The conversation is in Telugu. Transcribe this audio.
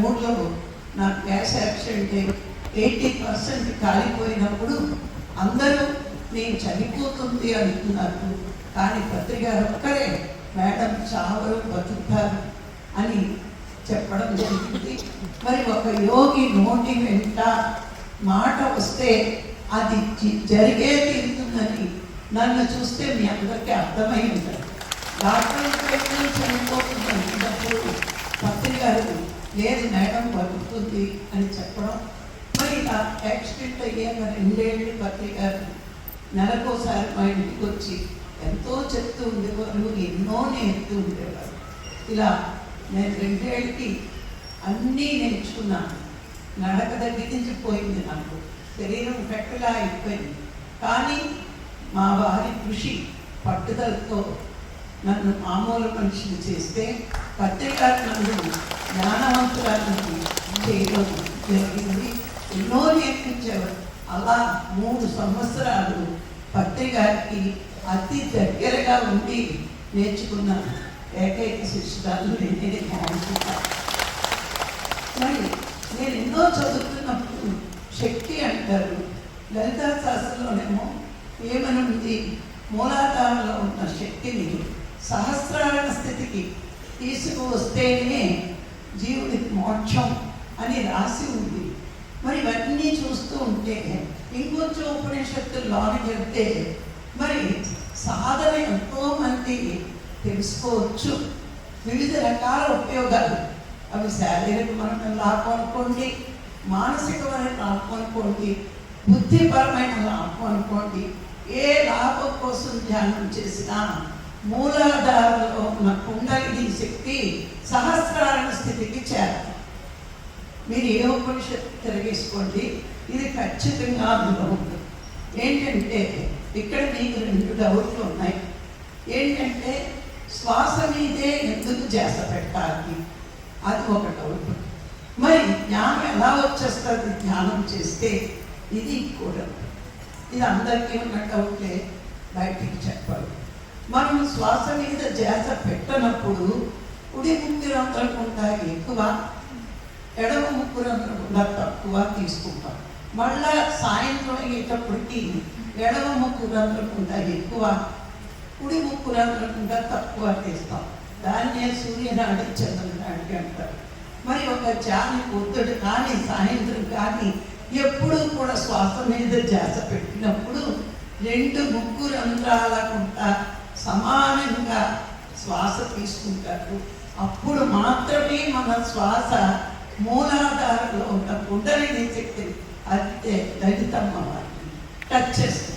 మూడులో నాకు గ్యాస్ యాక్సిడెంట్ 80% కాలిపోయినప్పుడు అందరూ నేను చనిపోతుంది అనుకున్నారు. కానీ పత్రిక ఒక్కరే మేడం చావరు బతుకుతారు అని చెప్పడం జరిగింది. మరి ఒక యోగి నోటి వెంట మాట వస్తే అది జరిగే తీరుతుందని నన్ను చూస్తే మీ అందరికీ అర్థమై ఉంటుంది. డాక్టర్ ప్రయత్నం చనిపోతుంది అనుకున్నప్పుడు పత్రికారు లేదు మేడం బతుకుతుంది అని చెప్పడం. మరి ఇలా యాక్సిడెంట్ అయ్యాక 2 ఏళ్ళు పత్రికారు నెలకోసారి మా ఇంటికి వచ్చి ఎంతో చెప్తూ ఉండేవారు, ఎన్నో నేర్పుతూ ఉండేవారు. ఇలా నేను 2 ఏళ్ళకి అన్నీ నేర్చుకున్నాను. నడక తగ్గించిపోయింది, నాకు శరీరం గట్టిగా అయిపోయింది. కానీ మా వారి కృషి పట్టుదలతో నన్ను మామూలు మనిషిని చేస్తే పత్రికారు నన్ను జ్ఞానవంతురాలను చేయడం జరిగింది. ఎన్నో నేర్పించేవారు. అలా 3 సంవత్సరాలు పత్రికారికి అతి దగ్గరగా ఉండి నేర్చుకున్న ఏకైక శిష్యురాలు నేనే అనుకుంటాను. మరి నేను ఎన్నో చదువుతున్నప్పుడు శక్తి అంటారు, లలితా శాస్త్రంలోనేమో ఏమనుంది, మూలాధారంలో ఉన్న శక్తిని సహస్రారణ స్థితికి తీసుకువస్తేనే జీవుడికి మోక్షం అని రాసి ఉంది. మరి ఇవన్నీ చూస్తూ ఉంటే ఇంకొంచెం ఉపనిషత్తుల్లోని చెప్తే మరి సాధన ఎంతోమంది తెలుసుకోవచ్చు. వివిధ రకాల ఉపయోగాలు, అవి శారీరకమైన లాభం అనుకోండి, మానసికమైన లాభం అనుకోండి, బుద్ధిపరమైన లాభం అనుకోండి. ఏ లాభం కోసం ధ్యానం చేసినా మూలాధారంలో ఉన్న కుండలిని శక్తి సహస్రారణ స్థితికి చేరాలి. మీరు ఏ ఉపనిషత్తు తిరిగేసుకోండి, ఇది ఖచ్చితంగా అందులో ఉంటుంది. ఏంటంటే ఇక్కడ మీకు 2 డౌట్లు ఉన్నాయి. ఏంటంటే శ్వాస మీదే ఎందుకు ధ్యాస పెట్టాలి, అది ఒక డౌట్. మరి జ్ఞానం ఎలా వచ్చేస్తుంది ధ్యానం చేస్తే, ఇది కూడా. ఇది అందరికీ ఉన్న డౌటే, బయటికి చెప్పాలి. మనం శ్వాస మీద ధ్యాస పెట్టనప్పుడు కుడి ముక్కు రంధ్రం గుండా ఎక్కువ, ఎడమ ముక్కు రంధ్రం గుండా తక్కువ తీసుకుంటాం. మళ్ళా సాయంత్రం అయ్యేటప్పటికి ఎడమ ముక్కు రంధ్రం గుండా ఎక్కువ, కుడి ముక్కు రంధ్రం గుండా తక్కువ తీస్తాం. దాన్నే సూర్యనాడి చంద్రనాడి అంటారు. మరి ఒక జాని పొద్దుడు కానీ సాయంత్రం కానీ ఎప్పుడూ కూడా శ్వాస మీద ధ్యాస పెట్టినప్పుడు 2 ముక్కు రంధ్రాల గుండా సమానంగా శ్వాస తీసుకుంటారు. అప్పుడు మాత్రమే మన శ్వాస మూలాధారంలో ఉన్న కుండలిని శక్తిని, అదే లలితమ్మ వారిని టచ్ చేస్తుంది.